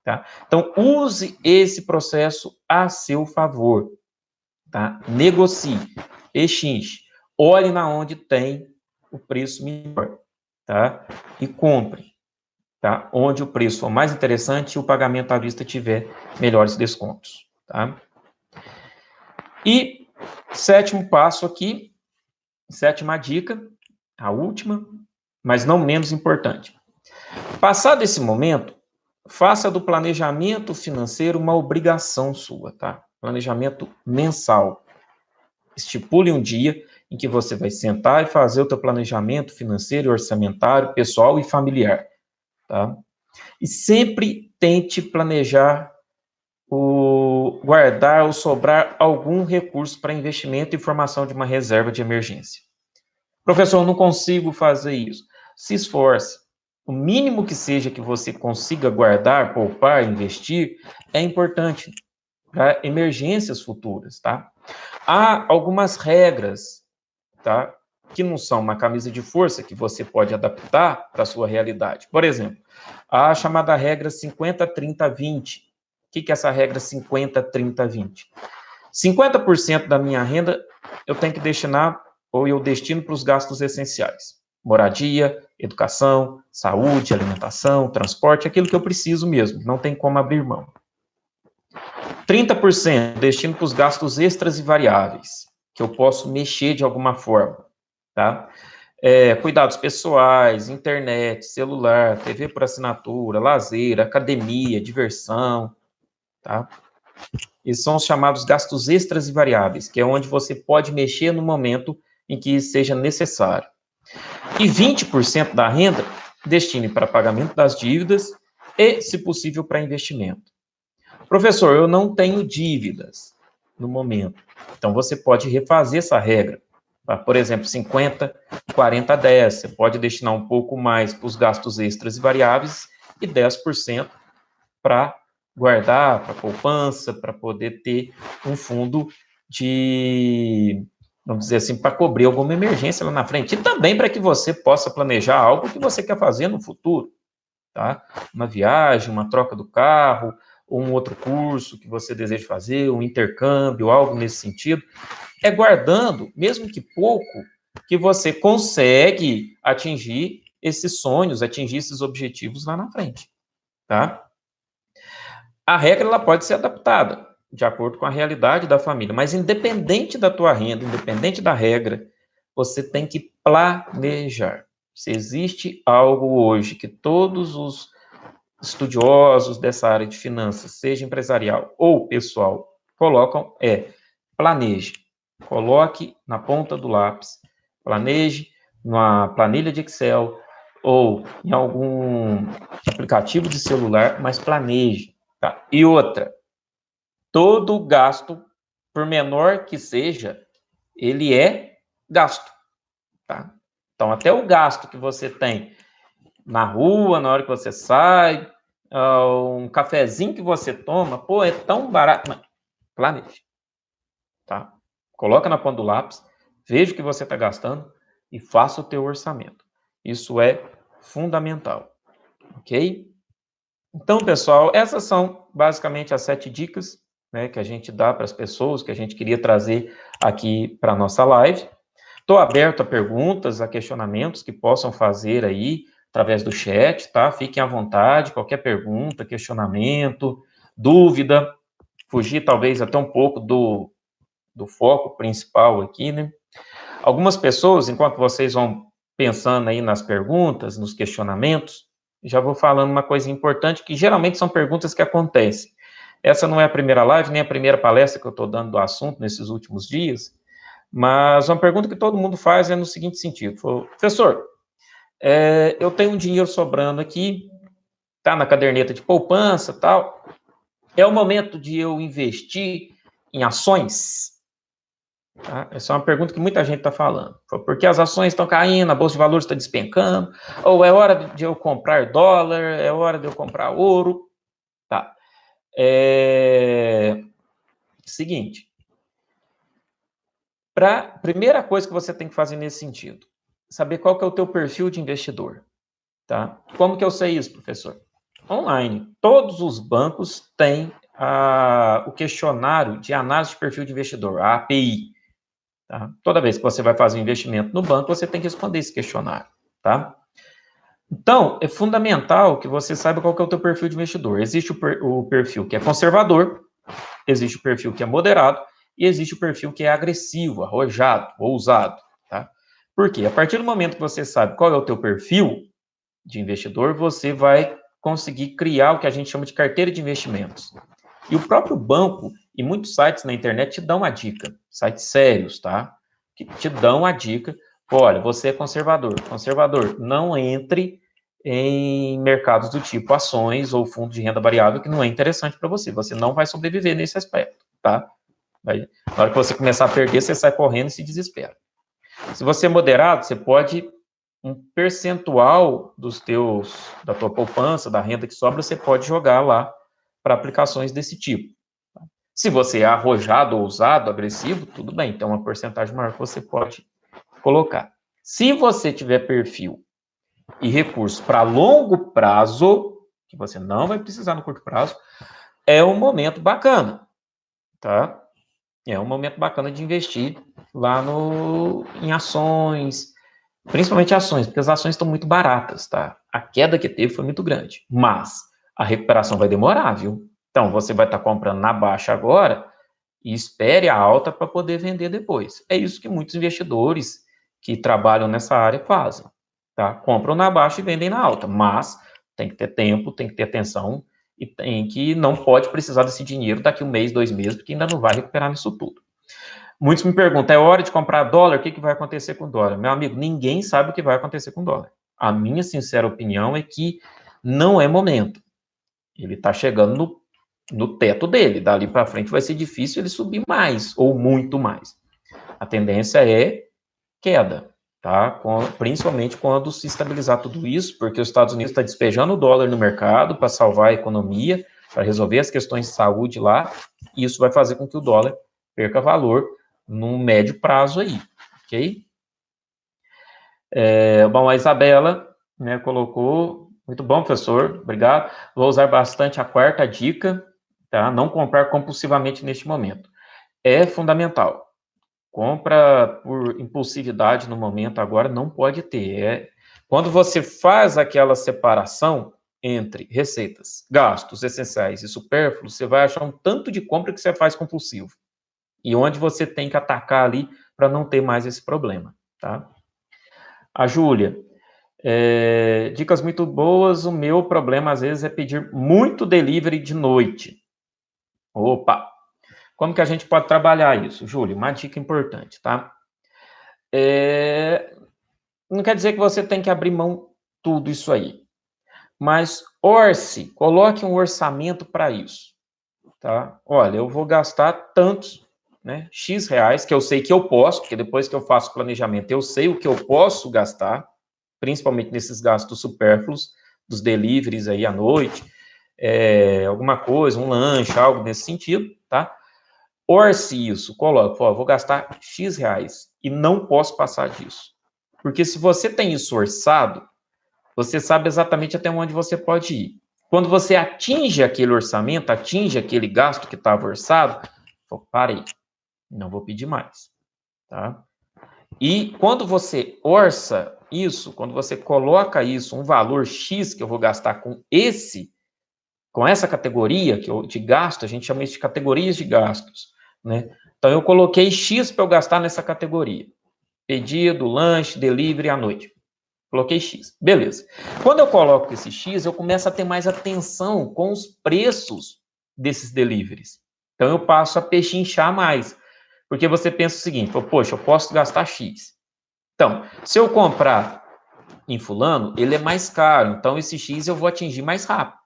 tá? Então, use esse processo a seu favor, tá? Negocie, rechinche, olhe na onde tem o preço melhor, tá? E compre, tá? Onde o preço for mais interessante e o pagamento à vista tiver melhores descontos, tá? E sétimo passo aqui, sétima dica, a última, mas não menos importante. Passado esse momento, faça do planejamento financeiro uma obrigação sua, tá? Planejamento mensal. Estipule um dia em que você vai sentar e fazer o teu planejamento financeiro, orçamentário, pessoal e familiar, tá? E sempre tente planejar guardar ou sobrar algum recurso para investimento e formação de uma reserva de emergência. Professor, eu não consigo fazer isso. Se esforce. O mínimo que seja que você consiga guardar, poupar, investir, é importante para emergências futuras, tá? Há algumas regras, tá? Que não são uma camisa de força que você pode adaptar para a sua realidade. Por exemplo, a chamada regra 50-30-20. O que é essa regra 50-30-20? 50% da minha renda eu tenho que destinar, ou eu destino para os gastos essenciais. Moradia, educação, saúde, alimentação, transporte, aquilo que eu preciso mesmo, não tem como abrir mão. 30% destino para os gastos extras e variáveis, que eu posso mexer de alguma forma, tá? Cuidados pessoais, internet, celular, TV por assinatura, lazer, academia, diversão, tá? Esses são os chamados gastos extras e variáveis, que é onde você pode mexer no momento em que seja necessário. E 20% da renda destine para pagamento das dívidas e, se possível, para investimento. Professor, eu não tenho dívidas no momento. Então, você pode refazer essa regra. Por exemplo, 50, 40, 10. Você pode destinar um pouco mais para os gastos extras e variáveis e 10% para guardar, para poupança, para poder ter um fundo de, vamos dizer assim, para cobrir alguma emergência lá na frente. E também para que você possa planejar algo que você quer fazer no futuro, tá? Uma viagem, uma troca do carro, ou um outro curso que você deseja fazer, um intercâmbio, algo nesse sentido. É guardando, mesmo que pouco, que você consegue atingir esses sonhos, atingir esses objetivos lá na frente, tá? A regra ela pode ser adaptada de acordo com a realidade da família, mas independente da tua renda, independente da regra, você tem que planejar. Se existe algo hoje que todos os estudiosos dessa área de finanças, seja empresarial ou pessoal, colocam, planeje. Coloque na ponta do lápis, planeje numa planilha de Excel ou em algum aplicativo de celular, mas planeje. Tá? E outra, todo gasto, por menor que seja, ele é gasto. Tá? Então, até o gasto que você tem na rua, na hora que você sai, um cafezinho que você toma, pô, é tão barato. Não, planeje. Tá? Coloca na ponta do lápis, veja o que você está gastando e faça o teu orçamento. Isso é fundamental. Ok? Então, pessoal, essas são basicamente as 7 dicas, né, que a gente dá para as pessoas, que a gente queria trazer aqui para a nossa live. Estou aberto a perguntas, a questionamentos que possam fazer aí através do chat, tá? Fiquem à vontade, qualquer pergunta, questionamento, dúvida, fugir talvez até um pouco do foco principal aqui, né? Algumas pessoas, enquanto vocês vão pensando aí nas perguntas, nos questionamentos, já vou falando uma coisa importante, que geralmente são perguntas que acontecem. Essa não é a primeira live, nem a primeira palestra que eu estou dando do assunto nesses últimos dias, mas uma pergunta que todo mundo faz é no seguinte sentido: professor, eu tenho um dinheiro sobrando aqui, tá na caderneta de poupança, tal, é o momento de eu investir em ações? Tá? Essa é uma pergunta que muita gente está falando. Porque as ações estão caindo, a bolsa de valores está despencando, ou é hora de eu comprar dólar, é hora de eu comprar ouro. Tá. Seguinte. Primeira coisa que você tem que fazer nesse sentido, saber qual que é o teu perfil de investidor. Tá? Como que eu sei isso, professor? online. Todos os bancos têm o questionário de análise de perfil de investidor, a API. Tá? Toda vez que você vai fazer um investimento no banco, você tem que responder esse questionário. Tá? Então, é fundamental que você saiba qual que é o teu perfil de investidor. Existe o perfil que é conservador, existe o perfil que é moderado e existe o perfil que é agressivo, arrojado, ousado. Tá? Por quê? A partir do momento que você sabe qual é o teu perfil de investidor, você vai conseguir criar o que a gente chama de carteira de investimentos. E o próprio banco e muitos sites na internet te dão a dica, sites sérios, tá? Que te dão a dica, olha, você é conservador. Conservador, não entre em mercados do tipo ações ou fundo de renda variável, que não é interessante para você. Você não vai sobreviver nesse aspecto, tá? Na hora que você começar a perder, você sai correndo e se desespera. Se você é moderado, você pode um percentual da tua poupança, da renda que sobra, você pode jogar lá para aplicações desse tipo. Se você é arrojado, ousado, agressivo, tudo bem, então uma porcentagem maior que você pode colocar. Se você tiver perfil e recursos para longo prazo, que você não vai precisar no curto prazo, é um momento bacana, tá? É um momento bacana de investir lá em ações, principalmente ações, porque as ações estão muito baratas, tá? A queda que teve foi muito grande, mas a recuperação vai demorar, viu? Então, você vai estar comprando na baixa agora e espere a alta para poder vender depois. É isso que muitos investidores que trabalham nessa área fazem, tá? Compram na baixa e vendem na alta, mas tem que ter tempo, tem que ter atenção e não pode precisar desse dinheiro daqui 1 mês, 2 meses, porque ainda não vai recuperar nisso tudo. Muitos me perguntam, é hora de comprar dólar? O que vai acontecer com o dólar? Meu amigo, ninguém sabe o que vai acontecer com o dólar. A minha sincera opinião é que não é momento. Ele está chegando no teto dele. Dali para frente vai ser difícil ele subir mais, ou muito mais. A tendência é queda, tá? Principalmente quando se estabilizar tudo isso, porque os Estados Unidos está despejando o dólar no mercado para salvar a economia, para resolver as questões de saúde lá, e isso vai fazer com que o dólar perca valor no médio prazo aí, ok? Bom, a Isabela, né, colocou, muito bom, professor, obrigado. Vou usar bastante a quarta dica, tá? Não comprar compulsivamente neste momento. É fundamental. Compra por impulsividade no momento agora não pode ter. Quando você faz aquela separação entre receitas, gastos essenciais e supérfluos, você vai achar um tanto de compra que você faz compulsivo. E onde você tem que atacar ali para não ter mais esse problema, tá? A Júlia, dicas muito boas. O meu problema, às vezes, é pedir muito delivery de noite. Opa! Como que a gente pode trabalhar isso, Júlia? Uma dica importante, tá? Não quer dizer que você tem que abrir mão tudo isso aí, mas coloque um orçamento para isso, tá? Olha, eu vou gastar tantos, né, X reais, que eu sei que eu posso, porque depois que eu faço o planejamento, eu sei o que eu posso gastar, principalmente nesses gastos supérfluos, dos deliveries aí à noite, alguma coisa, um lanche, algo nesse sentido, tá? Orce isso, coloque, vou gastar X reais e não posso passar disso. Porque se você tem isso orçado, você sabe exatamente até onde você pode ir. Quando você atinge aquele orçamento, atinge aquele gasto que estava orçado, parei, não vou pedir mais, tá? E quando você orça isso, quando você coloca isso, um valor X que eu vou gastar com essa categoria de gasto, a gente chama isso de categorias de gastos, né? Então, eu coloquei X para eu gastar nessa categoria. Pedido, lanche, delivery à noite. Coloquei X. Beleza. Quando eu coloco esse X, eu começo a ter mais atenção com os preços desses deliveries. Então, eu passo a pechinchar mais. Porque você pensa o seguinte, poxa, eu posso gastar X. Então, se eu comprar em fulano, ele é mais caro. Então, esse X eu vou atingir mais rápido.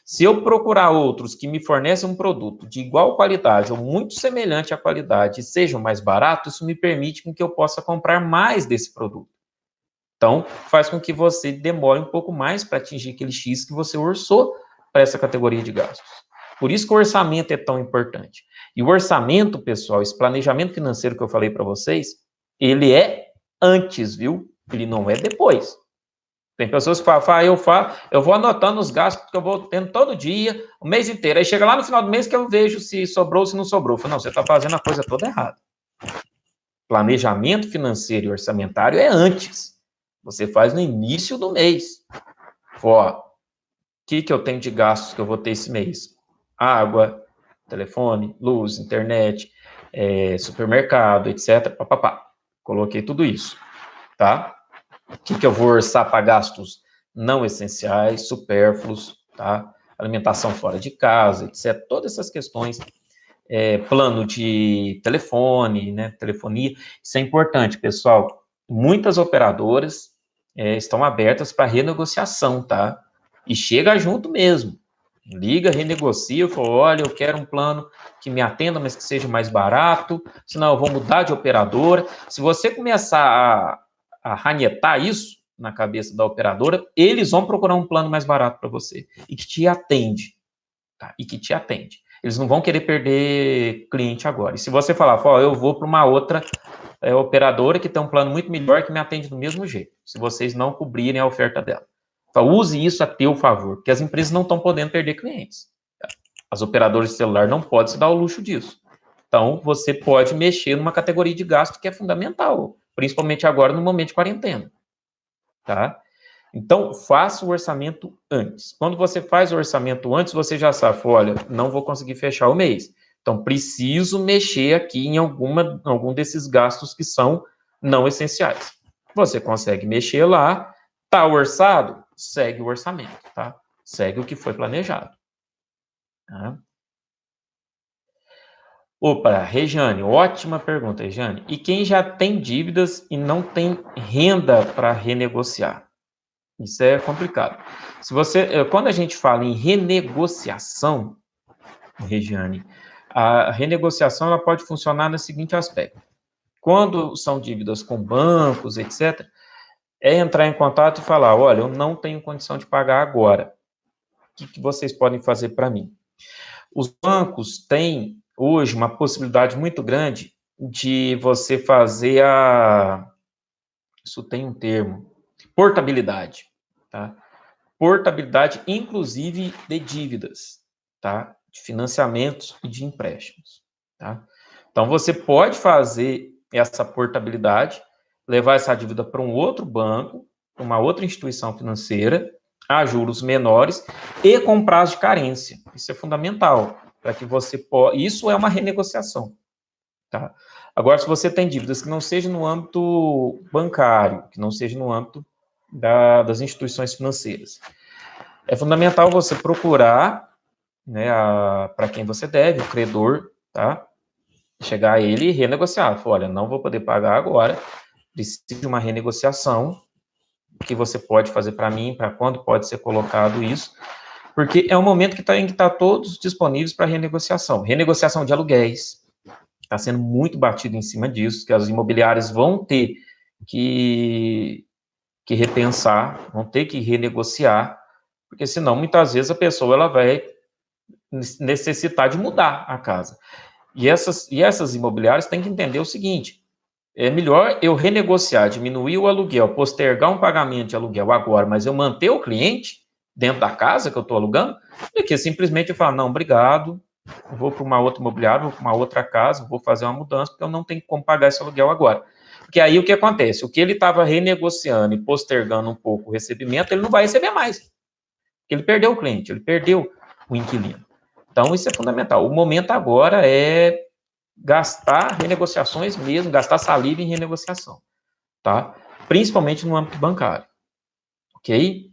Se eu procurar outros que me fornecem um produto de igual qualidade ou muito semelhante à qualidade e sejam mais baratos, isso me permite que eu possa comprar mais desse produto. Então, faz com que você demore um pouco mais para atingir aquele X que você orçou para essa categoria de gastos. Por isso que o orçamento é tão importante. E o orçamento, pessoal, esse planejamento financeiro que eu falei para vocês, ele é antes, viu? Ele não é depois. Tem pessoas que falam, eu vou anotando os gastos que eu vou tendo todo dia, o mês inteiro. Aí chega lá no final do mês que eu vejo se sobrou ou se não sobrou. Eu falo, não, você está fazendo a coisa toda errada. Planejamento financeiro e orçamentário é antes. Você faz no início do mês. Ó, o que eu tenho de gastos que eu vou ter esse mês? Água, telefone, luz, internet, supermercado, etc. Papapá. Coloquei tudo isso, tá? O que eu vou orçar para gastos não essenciais, supérfluos, tá? Alimentação fora de casa, etc. Todas essas questões, plano de telefone, né? Telefonia, isso é importante, pessoal. Muitas operadoras estão abertas para renegociação, tá? E chega junto mesmo. Liga, renegocia, fala, olha, eu quero um plano que me atenda, mas que seja mais barato, senão eu vou mudar de operadora. Se você começar a ranetar isso na cabeça da operadora, eles vão procurar um plano mais barato para você e que te atende, tá? E que te atende. Eles não vão querer perder cliente agora. E se você falar, ó, eu vou para uma outra operadora que tem um plano muito melhor que me atende do mesmo jeito, se vocês não cobrirem a oferta dela. Então, use isso a teu favor, porque as empresas não estão podendo perder clientes. As operadoras de celular não podem se dar o luxo disso. Então, você pode mexer numa categoria de gasto que é fundamental, principalmente agora no momento de quarentena, tá? Então, faça o orçamento antes. Quando você faz o orçamento antes, você já sabe, olha, não vou conseguir fechar o mês. Então, preciso mexer aqui em algum desses gastos que são não essenciais. Você consegue mexer lá, tá orçado? Segue o orçamento, tá? Segue o que foi planejado. Tá? Opa, Rejane, ótima pergunta, Rejane. E quem já tem dívidas e não tem renda para renegociar? Isso é complicado. Quando a gente fala em renegociação, Regiane, a renegociação ela pode funcionar no seguinte aspecto. Quando são dívidas com bancos, etc., é entrar em contato e falar, olha, eu não tenho condição de pagar agora. O que vocês podem fazer para mim? Os bancos têm, hoje, uma possibilidade muito grande de você fazer isso tem um termo, portabilidade, tá? Portabilidade, inclusive, de dívidas, tá? De financiamentos e de empréstimos, tá? Então, você pode fazer essa portabilidade, levar essa dívida para um outro banco, uma outra instituição financeira, a juros menores e com prazo de carência. Isso é fundamental, para que você possa... Isso é uma renegociação, tá? Agora, se você tem dívidas que não sejam no âmbito bancário, que não sejam no âmbito das instituições financeiras, é fundamental você procurar, né, para quem você deve, o credor, tá? Chegar a ele e renegociar. Falar, olha, não vou poder pagar agora, preciso de uma renegociação, o que você pode fazer para mim, para quando pode ser colocado isso, porque é um momento que tem que estar todos disponíveis para renegociação. Renegociação de aluguéis, está sendo muito batido em cima disso, que as imobiliárias vão ter que repensar, vão ter que renegociar, porque senão, muitas vezes, a pessoa ela vai necessitar de mudar a casa. E essas imobiliárias têm que entender o seguinte, é melhor eu renegociar, diminuir o aluguel, postergar um pagamento de aluguel agora, mas eu manter o cliente dentro da casa que eu estou alugando, do que simplesmente eu falar, não, obrigado, vou para uma outra imobiliária, vou para uma outra casa, vou fazer uma mudança, porque eu não tenho como pagar esse aluguel agora. Porque aí o que acontece? O que ele estava renegociando e postergando um pouco o recebimento, ele não vai receber mais. Porque ele perdeu o cliente, ele perdeu o inquilino. Então, isso é fundamental. O momento agora é gastar renegociações mesmo, gastar saliva em renegociação, tá? Principalmente no âmbito bancário, ok?